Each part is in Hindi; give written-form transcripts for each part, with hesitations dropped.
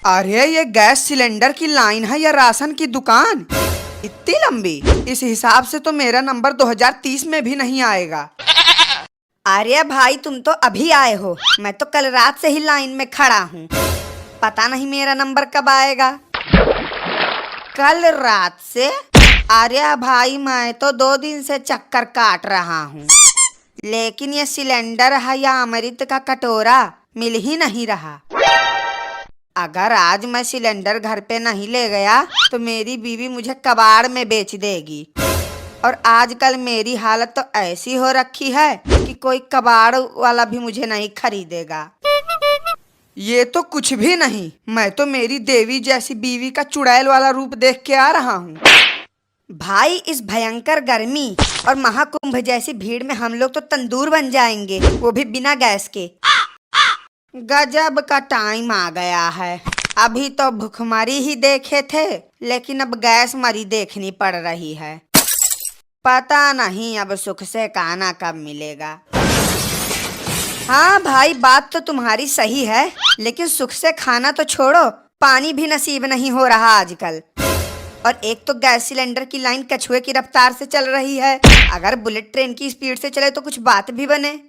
अरे ये गैस सिलेंडर की लाइन है या राशन की दुकान? इतनी लंबी? इस हिसाब से तो मेरा नंबर 2030 में भी नहीं आएगा। अरे भाई तुम तो अभी आए हो, मैं तो कल रात से ही लाइन में खड़ा हूँ। पता नहीं मेरा नंबर कब आएगा। कल रात से? अरे भाई मैं तो 2 दिन से चक्कर काट रहा हूँ, लेकिन ये सिलेंडर है या अमृत का कटोरा मिल ही नहीं रहा। अगर आज मैं सिलेंडर घर पे नहीं ले गया तो मेरी बीवी मुझे कबाड़ में बेच देगी। और आजकल मेरी हालत तो ऐसी हो रखी है कि कोई कबाड़ वाला भी मुझे नहीं खरीदेगा। ये तो कुछ भी नहीं, मैं तो मेरी देवी जैसी बीवी का चुड़ैल वाला रूप देख के आ रहा हूँ। भाई इस भयंकर गर्मी और महाकुंभ जैसी भीड़ में हम लोग तो तंदूर बन जाएंगे, वो भी बिना गैस के। गजब का टाइम आ गया है। अभी तो भूखमरी ही देखे थे, लेकिन अब गैस मरी देखनी पड़ रही है। पता नहीं अब सुख से खाना कब मिलेगा। हाँ भाई बात तो तुम्हारी सही है, लेकिन सुख से खाना तो छोड़ो, पानी भी नसीब नहीं हो रहा आजकल। और एक तो गैस सिलेंडर की लाइन कछुए की रफ्तार से चल रही है, अगर बुलेट ट्रेन की स्पीड से चले तो कुछ बात भी बने।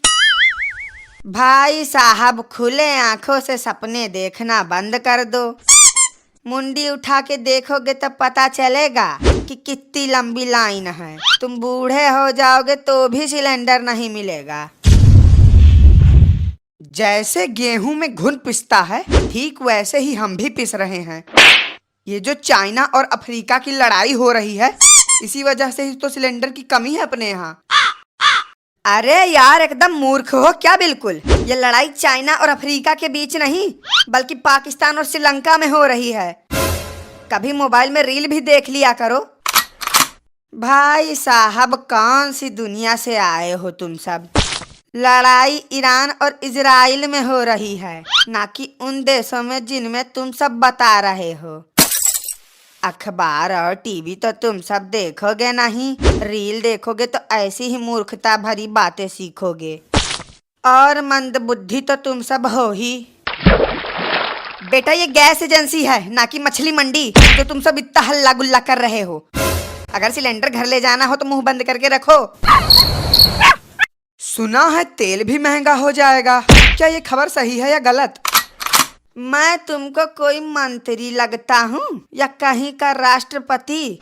भाई साहब खुले आंखों से सपने देखना बंद कर दो। मुंडी उठा के देखोगे तब पता चलेगा कि कितनी लंबी लाइन है। तुम बूढ़े हो जाओगे तो भी सिलेंडर नहीं मिलेगा। जैसे गेहूं में घुन पिसता है, ठीक वैसे ही हम भी पिस रहे हैं। ये जो चाइना और अफ्रीका की लड़ाई हो रही है, इसी वजह से ही तो सिलेंडर की कमी है अपने यहाँ। अरे यार एकदम मूर्ख हो क्या? बिल्कुल ये लड़ाई चाइना और अफ्रीका के बीच नहीं, बल्कि पाकिस्तान और श्रीलंका में हो रही है। कभी मोबाइल में रील भी देख लिया करो। भाई साहब कौन सी दुनिया से आए हो तुम सब? लड़ाई ईरान और इजराइल में हो रही है, ना कि उन देशों में जिनमें तुम सब बता रहे हो। अखबार और टीवी तो तुम सब देखोगे नहीं, रील देखोगे तो ऐसी ही मूर्खता भरी बातें सीखोगे। और मंदबुद्धि तो तुम सब हो ही। बेटा ये गैस एजेंसी है, ना कि मछली मंडी जो तुम सब इतना हल्ला गुल्ला कर रहे हो। अगर सिलेंडर घर ले जाना हो तो मुंह बंद करके रखो। सुना है तेल भी महंगा हो जाएगा, क्या ये खबर सही है या गलत? मैं तुमको कोई मंत्री लगता हूँ या कहीं का राष्ट्रपति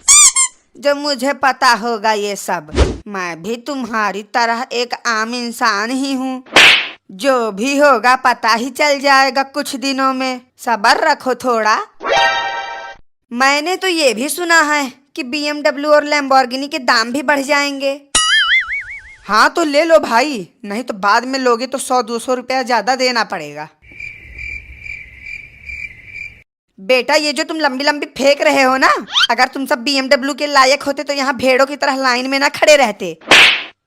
जो मुझे पता होगा ये सब? मैं भी तुम्हारी तरह एक आम इंसान ही हूँ। जो भी होगा पता ही चल जाएगा कुछ दिनों में, सब्र रखो थोड़ा। मैंने तो ये भी सुना है कि BMW और लैम्बोर्गिनी के दाम भी बढ़ जाएंगे। हाँ तो ले लो भाई, नहीं तो बाद में लोगे तो 100-200 रुपया ज्यादा देना पड़ेगा। बेटा ये जो तुम लंबी लंबी फेंक रहे हो ना, अगर तुम सब BMW के लायक होते तो यहाँ भेड़ों की तरह लाइन में ना खड़े रहते।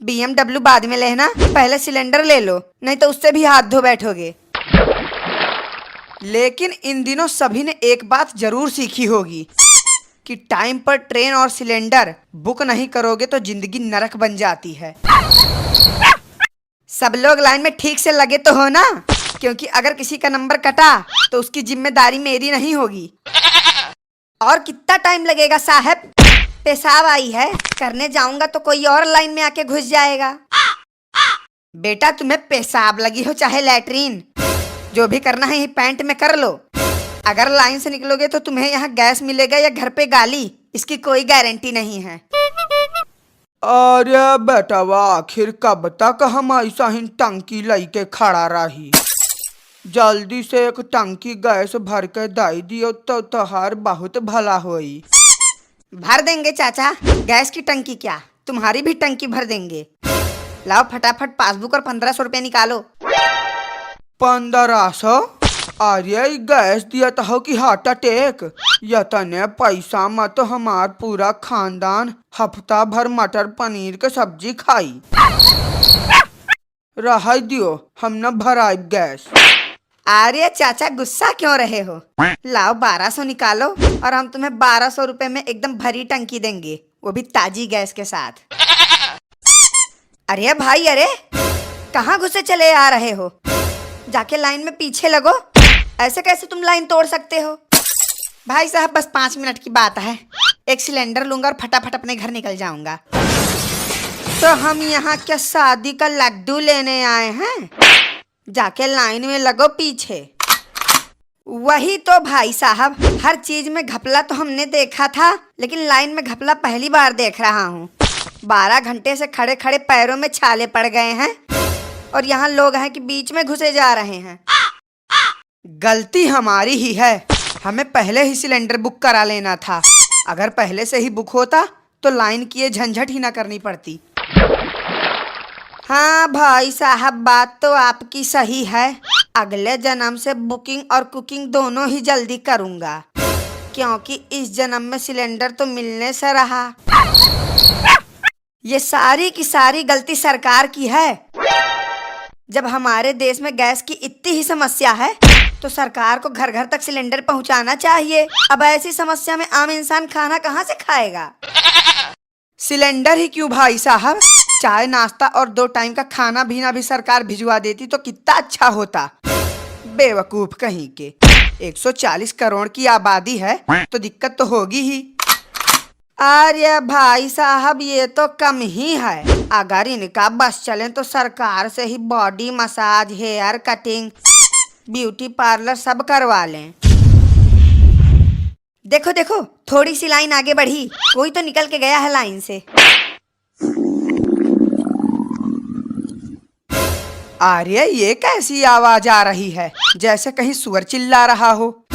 BMW बाद में लेना, पहले सिलेंडर ले लो, नहीं तो उससे भी हाथ धो बैठोगे। लेकिन इन दिनों सभी ने एक बात जरूर सीखी होगी कि टाइम पर ट्रेन और सिलेंडर बुक नहीं करोगे तो जिंदगी नरक बन जाती है। सब लोग लाइन में ठीक से लगे तो हो ना, क्योंकि अगर किसी का नंबर कटा तो उसकी जिम्मेदारी मेरी नहीं होगी। और कितना टाइम लगेगा साहब? पेशाब आई है, करने जाऊंगा तो कोई और लाइन में आके घुस जाएगा। बेटा तुम्हें पेशाब लगी हो चाहे लैट्रीन, जो भी करना है पैंट में कर लो। अगर लाइन से निकलोगे तो तुम्हें यहाँ गैस मिलेगा या घर पे गाली, इसकी कोई गारंटी नहीं है। अरे बेटवा आखिर कब तक हम ऐसा ही टंकी लेके खड़ा रही? जल्दी से एक टंकी गैस भर के दे दियो तो तोहार बहुत भला होई। भर देंगे चाचा, गैस की टंकी क्या तुम्हारी भी टंकी भर देंगे। लाओ फटाफट पासबुक और 1500 रुपया निकालो। 1500? अरे गैस दिया हो कि हार्ट अटैक? यतने पैसा मत हमार पूरा खानदान हफ्ता भर मटर पनीर के सब्जी खाई। रह दियो, हम न भराई गैस। अरे चाचा गुस्सा क्यों रहे हो? लाओ 1200 निकालो और हम तुम्हें 1200 रुपए में एकदम भरी टंकी देंगे, वो भी ताजी गैस के साथ। अरे भाई अरे कहाँ घुसे चले आ रहे हो? जाके लाइन में पीछे लगो। ऐसे कैसे तुम लाइन तोड़ सकते हो? भाई साहब बस 5 मिनट की बात है, एक सिलेंडर लूंगा और फटाफट अपने घर निकल जाऊंगा। तो हम यहाँ क्या शादी का लड्डू लेने आए हैं? जाके लाइन में लगो पीछे। वही तो भाई साहब, हर चीज में घपला तो हमने देखा था, लेकिन लाइन में घपला पहली बार देख रहा हूँ। 12 घंटे से खड़े खड़े पैरों में छाले पड़ गए हैं और यहाँ लोग हैं कि बीच में घुसे जा रहे हैं। गलती हमारी ही है, हमें पहले ही सिलेंडर बुक करा लेना था। अगर पहले से ही बुक होता तो लाइन की ये झंझट ही ना करनी पड़ती। हाँ भाई साहब, बात तो आपकी सही है। अगले जन्म से बुकिंग और कुकिंग दोनों ही जल्दी करूँगा, क्योंकि इस जन्म में सिलेंडर तो मिलने से रहा। ये सारी की सारी गलती सरकार की है। जब हमारे देश में गैस की इतनी ही समस्या है तो सरकार को घर घर तक सिलेंडर पहुंचाना चाहिए। अब ऐसी समस्या में आम इंसान खाना कहाँ से खाएगा? सिलेंडर ही क्यों भाई साहब, चाय नाश्ता और 2 टाइम का खाना भी सरकार भिजवा देती तो कितना अच्छा होता। बेवकूफ कहीं के। 140 करोड़ की आबादी है तो दिक्कत तो होगी ही। अरे भाई साहब, ये तो कम ही है। अगर इनका बस चले तो सरकार से ही body massage, hair cutting, beauty parlour सब करवा लें। देखो देखो, थोड़ी सी लाइन आगे बढ़ी, कोई तो निकल के गया है लाइन से। अरे ये कैसी आवाज आ रही है, जैसे कहीं सुअर चिल्ला रहा हो।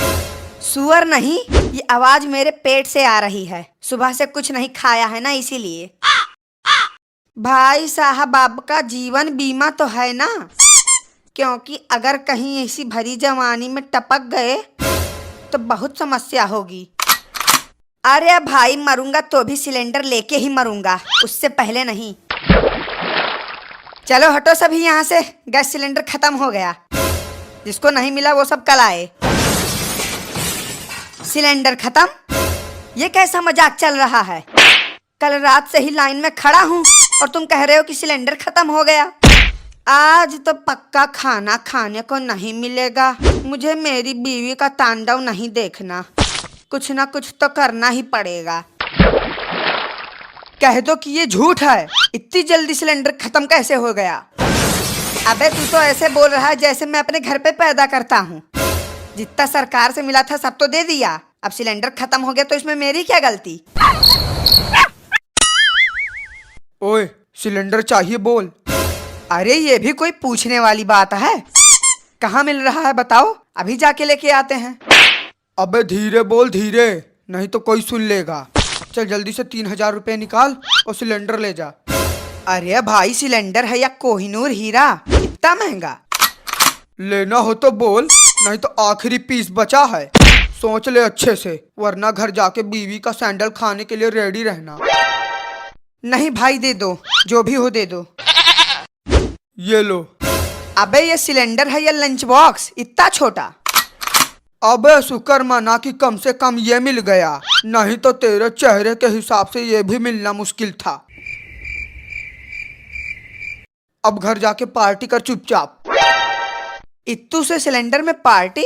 सुअर नहीं, ये आवाज मेरे पेट से आ रही है। सुबह से कुछ नहीं खाया है ना, इसीलिए। भाई साहब, आपका जीवन बीमा तो है ना? क्योंकि अगर कहीं ऐसी भरी जवानी में टपक गए तो बहुत समस्या होगी। अरे भाई, मरूंगा तो भी सिलेंडर लेके ही मरूंगा, उससे पहले नहीं। चलो हटो सभी यहाँ से, गैस सिलेंडर खत्म हो गया। जिसको नहीं मिला वो सब कल आए। सिलेंडर खत्म? ये कैसा मजाक चल रहा है? कल रात से ही लाइन में खड़ा हूँ और तुम कह रहे हो कि सिलेंडर खत्म हो गया। आज तो पक्का खाना खाने को नहीं मिलेगा। मुझे मेरी बीवी का तांडव नहीं देखना, कुछ ना कुछ तो करना ही पड़ेगा। कह दो कि ये झूठ है, इतनी जल्दी सिलेंडर खत्म कैसे हो गया? अबे तू तो ऐसे बोल रहा है जैसे मैं अपने घर पे पैदा करता हूँ। जितना सरकार से मिला था सब तो दे दिया, अब सिलेंडर खत्म हो गया तो इसमें मेरी क्या गलती? ओए, सिलेंडर चाहिए बोल। अरे ये भी कोई पूछने वाली बात है? कहाँ मिल रहा है बताओ, अभी जाके लेके आते हैं। अबे धीरे बोल, धीरे, नहीं तो कोई सुन लेगा। चल जल्दी से 3000 रुपए निकाल और सिलेंडर ले जा। अरे भाई, सिलेंडर है या कोहिनूर हीरा, इतना महंगा? लेना हो तो बोल, नहीं तो आखिरी पीस बचा है। सोच ले अच्छे से, वरना घर जाके बीवी का सैंडल खाने के लिए रेडी रहना। नहीं भाई, दे दो, जो भी हो दे दो। ये लो। अबे ये सिलेंडर है या लंच बॉक्स, इतना छोटा? अबे शुक्र मना कि कम से कम ये मिल गया, नहीं तो तेरे चेहरे के हिसाब से ये भी मिलना मुश्किल था। अब घर जाके पार्टी कर चुपचाप। इत्तू से सिलेंडर में पार्टी?